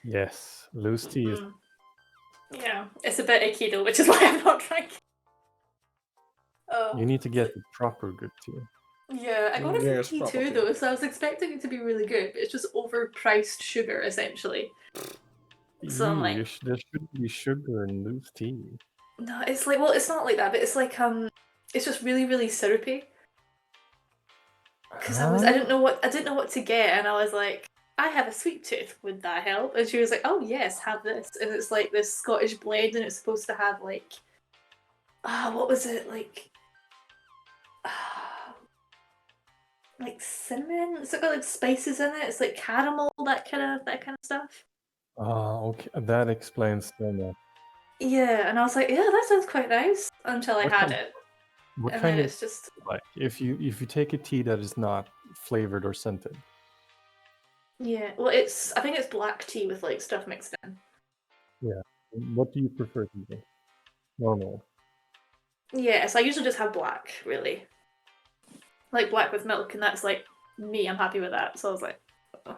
Yes, loose tea is. Yeah, it's a bit icky though, which is why I'm not drinking. You need to get the proper good tea. Yeah, I got it from Yes, T2 probably. though, so I was expecting it to be really good, but it's just overpriced sugar essentially. So I'm like, there should be sugar in loose tea. no, it's like, well, it's not like that, but it's like it's just really, really syrupy. Because I didn't know what to get, and I was like, I have a sweet tooth. Would that help? And she was like, oh yes, have this. And it's like this Scottish blend, and it's supposed to have like, what was it like? Like cinnamon. It's got like spices in it. It's like caramel, that kind of stuff. Oh, okay, that explains so much. Yeah, and I was like, yeah, that sounds quite nice until I had it. What And kind then of it's just like if you take a tea that is not flavored or scented? yeah. Well, I think it's black tea with like stuff mixed in. Yeah. What do you prefer to drink? Normal. Yeah, so I usually just have black, really. Like black with milk, and that's like me. I'm happy with that. So I was like, oh.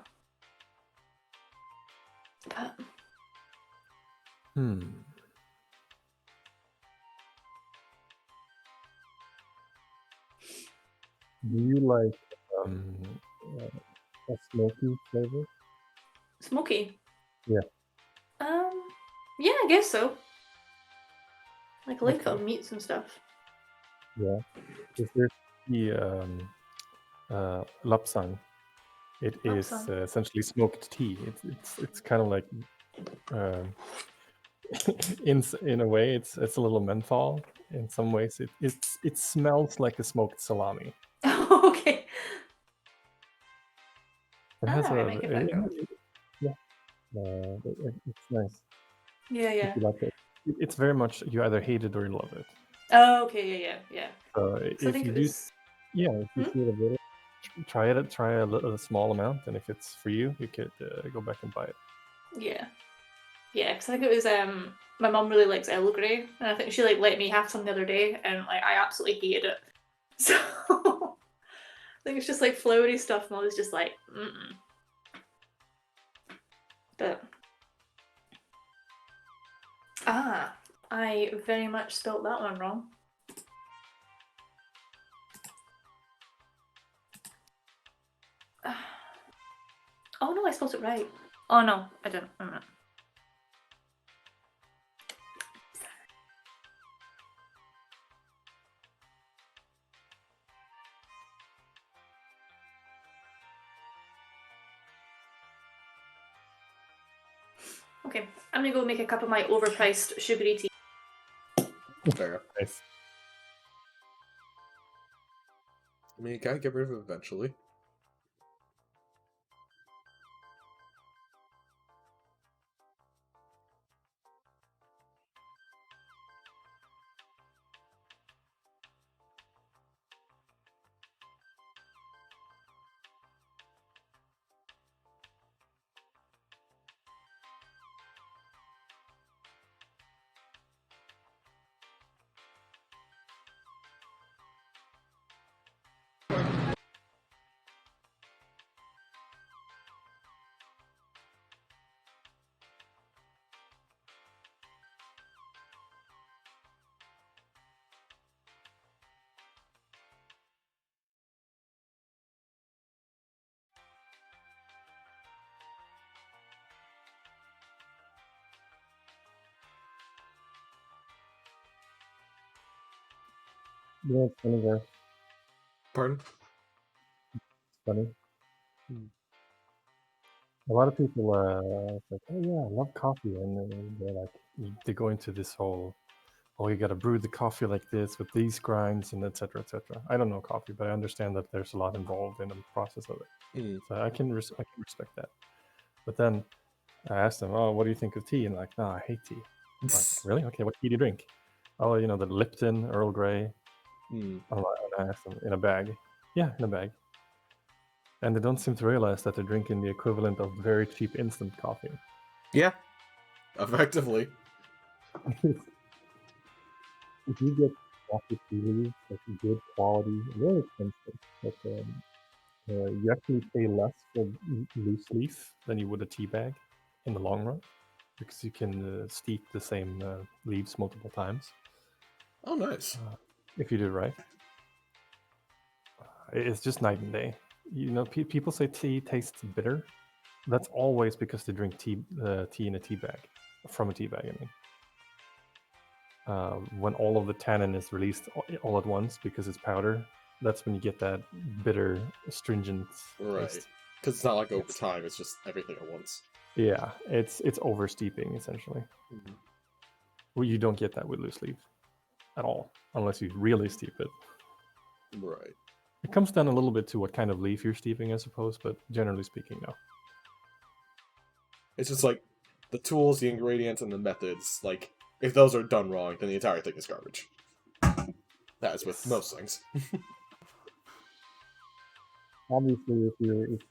But Do you like a smoky flavor? Smoky. Yeah. Yeah, I guess so. Like a link of meats and stuff. Yeah. Is there the lapsang? It is essentially smoked tea. It's kind of like in a way it's a little menthol. In some ways it smells like a smoked salami. Okay. It has it's nice. Yeah, yeah. If you like it. It's very much you either hate it or you love it. Oh, okay, yeah. So if you do, if you feel a little, try a small amount, and if it's for you, you could go back and buy it. Yeah, because I think it was my mum really likes Earl Grey, and I think she like let me have some the other day, and like I absolutely hated it. So I think it's just like flowery stuff, and I was just like, But I very much spelt that one wrong. Oh no, I spelled it right. Oh no, I didn't. Okay, I'm gonna go make a cup of my overpriced sugary tea. Fair. Nice. I mean, you gotta get rid of it eventually. Yeah, it's funny, guys. Pardon? It's funny. A lot of people like, oh yeah, I love coffee, and they're like, they go into this whole, oh, you got to brew the coffee like this with these grinds and etc. etc. I don't know coffee, but I understand that there's a lot involved in the process of it. So I can respect that. But then I asked them, oh, what do you think of tea? And like, no, I hate tea. Like, really? Okay, what tea do you drink? Oh, the Lipton, Earl Grey. And I asked them, in a bag. Yeah, in a bag. And they don't seem to realize that they're drinking the equivalent of very cheap instant coffee. Yeah, effectively. If you get coffee tea leaves, like good quality, very expensive, but you actually pay less for loose leaf than you would a tea bag. in the long run because you can steep the same leaves multiple times Oh, nice. if you do it right. It's just night and day. You know, people say tea tastes bitter. That's always because they drink tea in a tea bag, from a tea bag. I mean, when all of the tannin is released all at once because it's powder, that's when you get that bitter, astringent Right. taste. Because it's not like over time; it's just everything at once. Yeah, it's over steeping essentially. Mm-hmm. Well, you don't get that with loose leaf at all, unless you really steep it. Right. It comes down a little bit to what kind of leaf you're steeping, I suppose, but generally speaking, no. It's just like the tools, the ingredients, and the methods. Like, if those are done wrong, then the entire thing is garbage. That is with most things. Obviously, if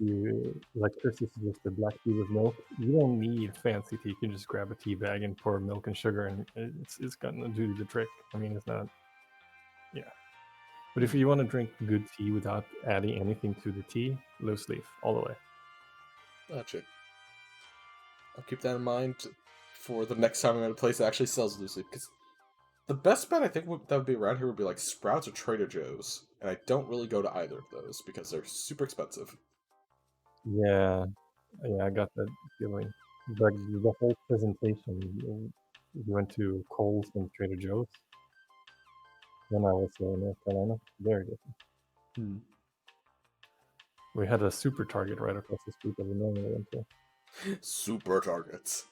you like Chris suggested black tea with milk, you don't need fancy tea. You can just grab a tea bag and pour milk and sugar, and it's gonna do the trick. I mean, it's not, yeah. But if you want to drink good tea without adding anything to the tea, loose leaf all the way. Gotcha. I'll keep that in mind for the next time I'm at a place that actually sells loose leaf. Because the best bet I think that would be around here would be like Sprouts or Trader Joe's, and I don't really go to either of those because they're super expensive. Yeah, I got that feeling. The whole presentation. We went to Kohl's and Trader Joe's when I was in North Carolina. Very different. We had a super Target right across the street that we normally went to. Super Targets.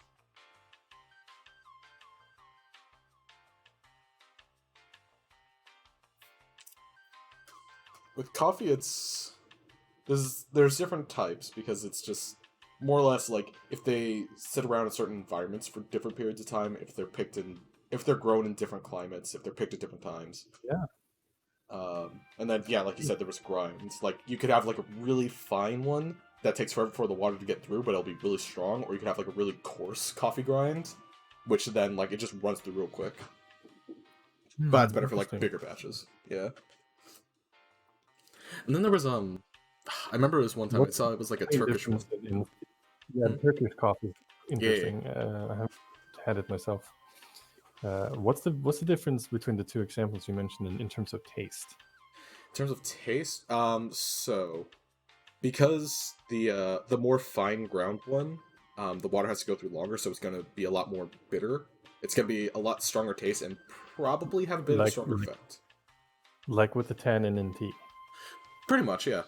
With coffee, there's different types because it's just more or less like if they sit around in certain environments for different periods of time, if they're grown in different climates, if they're picked at different times. Yeah. And then yeah, like you said, there was grinds. Like you could have like a really fine one that takes forever for the water to get through, but it'll be really strong, or you could have like a really coarse coffee grind, which then like it just runs through real quick. But it's better for like bigger batches. Yeah. And then there was I remember it was one time I saw it was like a Turkish one. Turkish coffee is interesting. Yeah. I haven't had it myself. What's the difference between the two examples you mentioned in terms of taste? In terms of taste, so because the more fine ground one, the water has to go through longer, so it's gonna be a lot more bitter. It's gonna be a lot stronger taste and probably have a bit of a stronger effect. Like with the tannin in tea. Pretty much, yeah.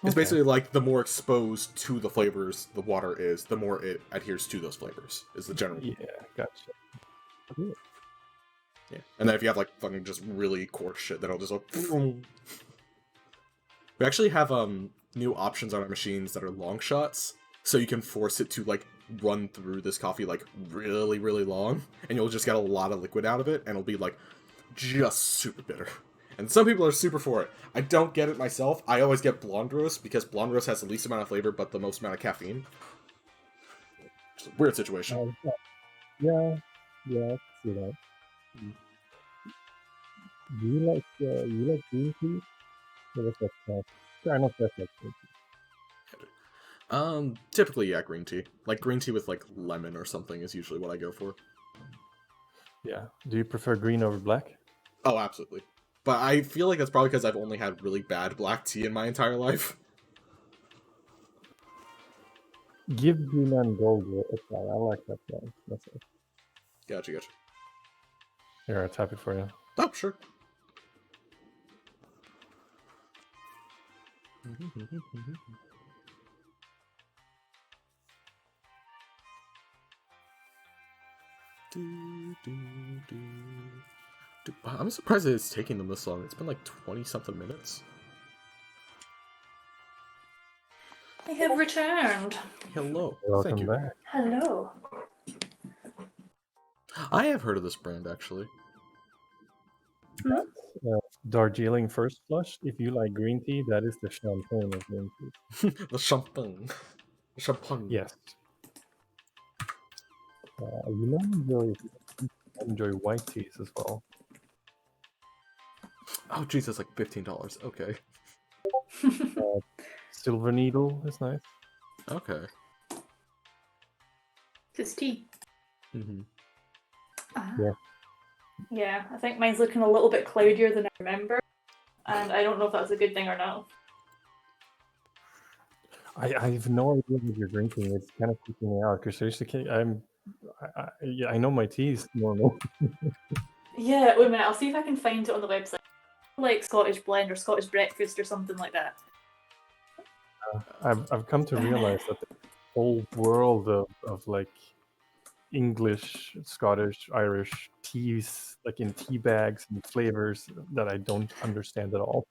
It's basically like the more exposed to the flavors the water is, the more it adheres to those flavors, is the general. Yeah, gotcha. Cool. Yeah. And then if you have like fucking just really coarse shit, then it'll just like... We actually have new options on our machines that are long shots, so you can force it to like run through this coffee like really, really long, and you'll just get a lot of liquid out of it, and it'll be like just super bitter. And some people are super for it. I don't get it myself. I always get blonde roast because blonde roast has the least amount of flavor but the most amount of caffeine. It's a weird situation. Yeah, I can see that. Do you like green tea? What's that? I know that's like green tea. Typically, yeah, green tea. Like green tea with like lemon or something is usually what I go for. Yeah. Do you prefer green over black? Oh, absolutely. But I feel like that's probably because I've only had really bad black tea in my entire life. Give green and gold a try. I like that one. That's it. Gotcha. Here, I'll type it for you. Oh, sure. I'm surprised that it's taking them this long. It's been like 20-something minutes. I have returned. Hello. Welcome Thank you. back. Hello. I have heard of this brand, actually. Darjeeling First Flush. If you like green tea, that is the champagne of green tea. The champagne. Champagne. Yes. You enjoy white teas as well. Oh, jeez, that's like $15. Okay. Silver Needle is nice. Okay. It's tea. Mm-hmm. Yeah. Yeah, I think mine's looking a little bit cloudier than I remember, and I don't know if that's a good thing or not. I have no idea what you're drinking. It's kind of freaking me out because seriously, I know my tea is normal. Yeah, wait a minute. I'll see if I can find it on the website. Like Scottish blend or Scottish breakfast or something like that. I've come to realize that the whole world of like English, Scottish, Irish teas, like in tea bags and flavors that I don't understand at all.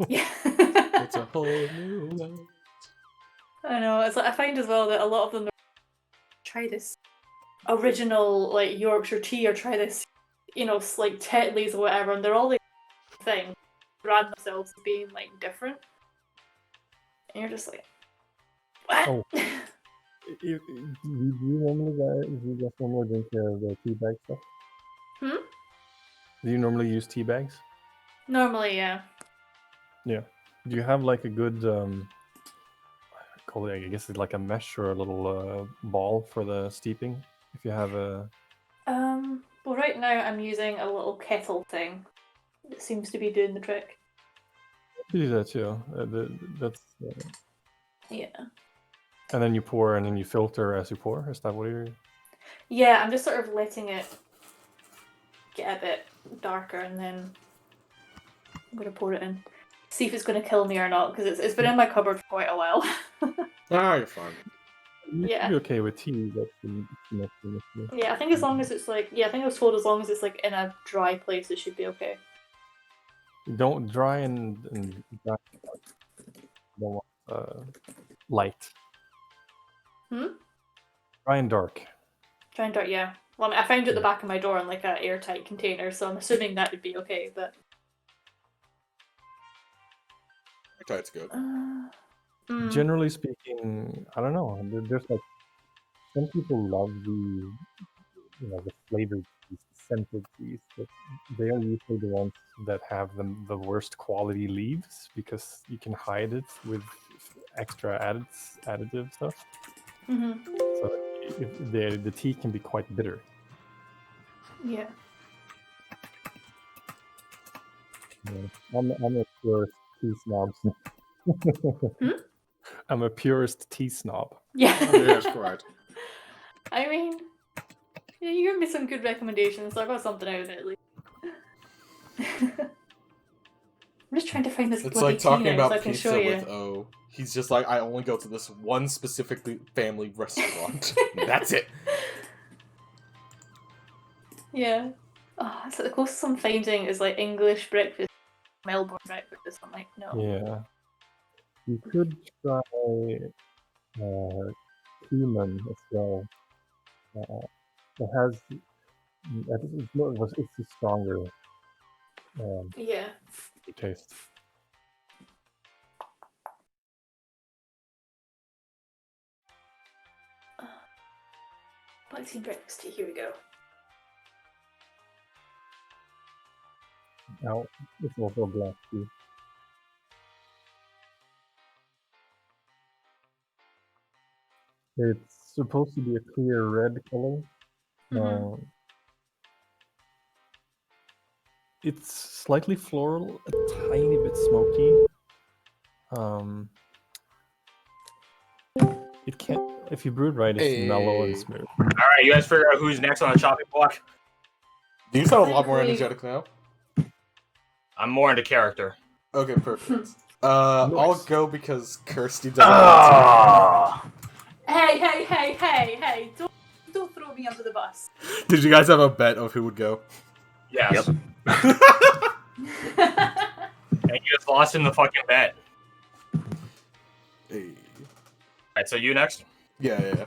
Yeah. It's a whole new world. I know. It's like I find as well that a lot of them try this original like Yorkshire tea or try this, like Tetley's or whatever, and they're all like thing, brand themselves as being like different, and you're just like, what? Oh. Do you just normally drink the tea bag stuff? Do you normally use tea bags? Normally, yeah. Yeah. Do you have like a good call it, I guess it's like a mesh or a little ball for the steeping? If you have a Well, right now I'm using a little kettle thing. It seems to be doing the trick. you do that too. That's Yeah. and then you pour and then you filter as you pour. Is that what you're? Yeah, I'm just sort of letting it get a bit darker, and then I'm gonna pour it in. See if it's gonna kill me or not, because it's been in my cupboard for quite a while. Ah, you're fine. You Yeah. should be okay with tea. That's the next thing. Yeah, I think as long as it's like, I think I was told as long as it's like in a dry place, it should be okay. Don't dry and dry. Don't want light. Dry and dark. Dry and dark, yeah. Well, I mean, I found it at the back of my door in like an airtight container, so I'm assuming that would be okay. But Airtight's good. Generally speaking, I don't know. There's like some people love the flavored teas, the scented teas, but they are usually the ones that have the worst quality leaves because you can hide it with extra additive stuff. So the tea can be quite bitter. Yeah. I'm a purist tea snob. I'm a purist tea snob. Yeah. Yes, correct. I mean, you gave me some good recommendations, so I got something out of it at least. I'm just trying to find this. It's like talking now about so I can pizza show you. with O. He's just like, I only go to this one specific family restaurant. That's it. Yeah. Oh, so the closest I'm finding is like English breakfast, Melbourne breakfast. I'm like, no. Yeah. You could try Cumin as well. It has it's a stronger Yeah. taste. Black tea and breakfast tea. Here we go. Now it's also black tea. It's supposed to be a clear red color. It's slightly floral, a tiny bit smoky. It can't. If you brew it right, it's mellow and smooth. All right, you guys figure out who's next on the chopping block. Do you sound a lot more energetic now? I'm more into character. Okay, perfect. I'll go because Kirsty doesn't Ah! Hey! Don't throw me under the bus. Did you guys have a bet of who would go? Yes. And you just lost in the fucking bet. Hey. Alright, so you next? Yeah.